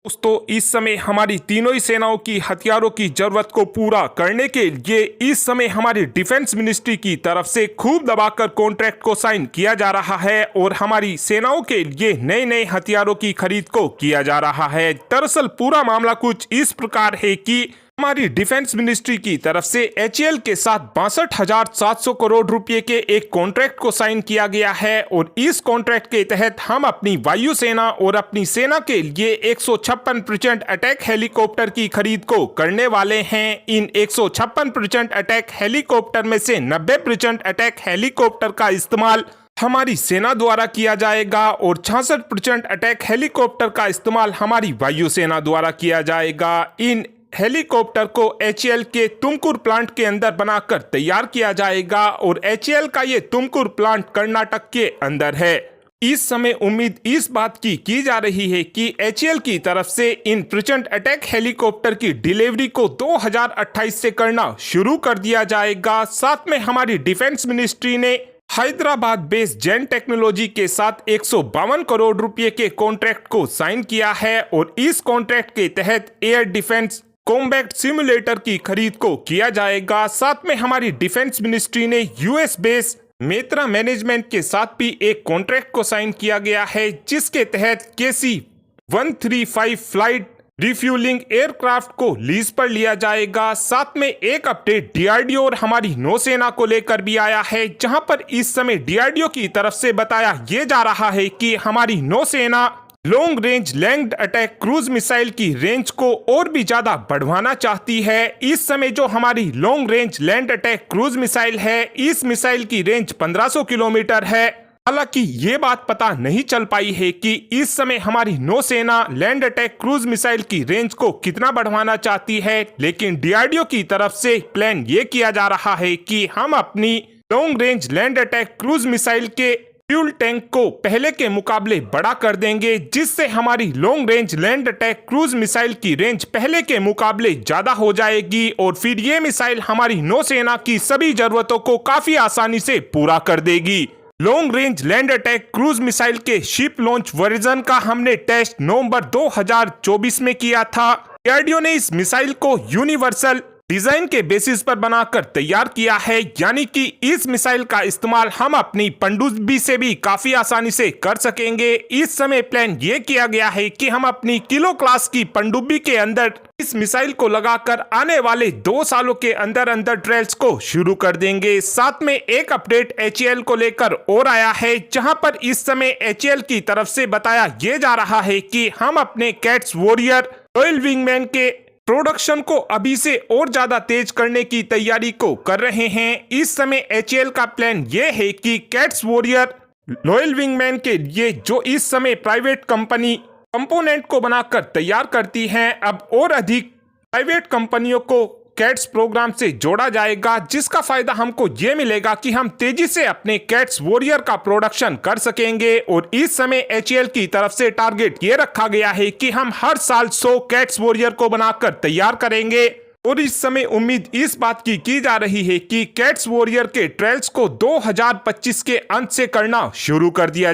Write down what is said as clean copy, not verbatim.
दोस्तों, इस समय हमारी तीनों ही सेनाओं की हथियारों की जरूरत को पूरा करने के लिए इस समय हमारी डिफेंस मिनिस्ट्री की तरफ से खूब दबाकर कॉन्ट्रैक्ट को साइन किया जा रहा है और हमारी सेनाओं के लिए नए नए हथियारों की खरीद को किया जा रहा है। दरअसल पूरा मामला कुछ इस प्रकार है कि हमारी डिफेंस मिनिस्ट्री की तरफ से HAL के साथ 62,700 करोड़ रुपए के एक कॉन्ट्रैक्ट को साइन किया गया है और इस कॉन्ट्रैक्ट के तहत हम अपनी वायुसेना और अपनी सेना के लिए 156% अटैक हेलीकॉप्टर की खरीद को करने वाले हैं। इन 156% अटैक हेलीकॉप्टर में से 90% अटैक हेलीकॉप्टर का इस्तेमाल हमारी सेना द्वारा किया जाएगा और 66% अटैक हेलीकॉप्टर का इस्तेमाल हमारी वायुसेना द्वारा किया जाएगा। इन हेलीकॉप्टर को HAL के तुमकुर प्लांट के अंदर बनाकर तैयार किया जाएगा और HAL का ये तुमकुर प्लांट कर्नाटक के अंदर है। इस समय उम्मीद इस बात की जा रही है कि HAL की तरफ से इन प्रचंड अटैक हेलीकॉप्टर की डिलीवरी को 2028 से करना शुरू कर दिया जाएगा। साथ में हमारी डिफेंस मिनिस्ट्री ने हैदराबाद बेस्ड जेन टेक्नोलॉजी के साथ 152 करोड़ रुपए के कॉन्ट्रैक्ट को साइन किया है और इस कॉन्ट्रैक्ट के तहत एयर डिफेंस कॉम्बैट सिमुलेटर की खरीद को किया जाएगा। साथ में हमारी डिफेंस मिनिस्ट्री ने US बेस्ड मेत्रा मैनेजमेंट के साथ भी एक कॉन्ट्रैक्ट को साइन किया गया है, जिसके तहत KC-135 फ्लाइट रिफ्यूलिंग एयरक्राफ्ट को लीज पर लिया जाएगा। साथ में एक अपडेट DRDO और हमारी नौसेना को लेकर भी आया है, जहां पर इस समय DRDO की तरफ से बताया ये जा रहा है कि हमारी नौसेना long range land attack cruise missile की रेंज को और भी ज्यादा बढ़वाना चाहती है। इस समय जो हमारी long range land attack cruise missile है, इस मिसाइल की रेंज 1500 किलोमीटर है। हालांकि ये बात पता नहीं चल पाई है कि इस समय हमारी नौसेना लैंड अटैक क्रूज मिसाइल की रेंज को कितना बढ़वाना चाहती है, लेकिन DRDO की तरफ से प्लान ये किया जा रहा है कि हम अपनी long range land attack cruise missile के फ्यूल टैंक को पहले के मुकाबले बड़ा कर देंगे, जिससे हमारी long range land attack cruise missile की रेंज पहले के मुकाबले ज्यादा हो जाएगी और फिर ये मिसाइल हमारी नौसेना की सभी जरूरतों को काफी आसानी से पूरा कर देगी। Long range land attack cruise missile के शिप लॉन्च वर्जन का हमने टेस्ट नवंबर 2024 में किया था। DRDO ने इस मिसाइल को यूनिवर्सल डिजाइन के बेसिस पर बनाकर तैयार किया है, यानी कि इस मिसाइल का इस्तेमाल हम अपनी पनडुब्बी से भी काफी आसानी से कर सकेंगे। इस समय प्लान ये किया गया है कि हम अपनी किलो क्लास की पनडुब्बी के अंदर इस मिसाइल को लगाकर आने वाले 2 सालों के अंदर अंदर ट्रायल्स को शुरू कर देंगे। साथ में एक अपडेट HAL को लेकर और आया है, जहां पर इस समय HAL की तरफ से बताया ये जा रहा है कि हम अपने कैट्स वॉरियर रॉयल विंगमैन के प्रोडक्शन को अभी से और ज्यादा तेज करने की तैयारी को कर रहे हैं। इस समय HAL का प्लान ये है कि कैट्स वॉरियर रॉयल विंगमैन के लिए जो इस समय प्राइवेट कंपनी कंपोनेंट को बनाकर तैयार करती हैं, अब और अधिक प्राइवेट कंपनियों को कैट्स प्रोग्राम से जोड़ा जाएगा, जिसका फायदा हमको ये मिलेगा कि हम तेजी से अपने कैट्स वॉरियर का प्रोडक्शन कर सकेंगे। और इस समय HAL की तरफ से टारगेट ये रखा गया है कि हम हर साल 100 कैट्स वॉरियर को बनाकर तैयार करेंगे और इस समय उम्मीद इस बात की जा रही है कि कैट्स वॉरियर के ट्रायल्स को 2025 के अंत से करना शुरू कर दिया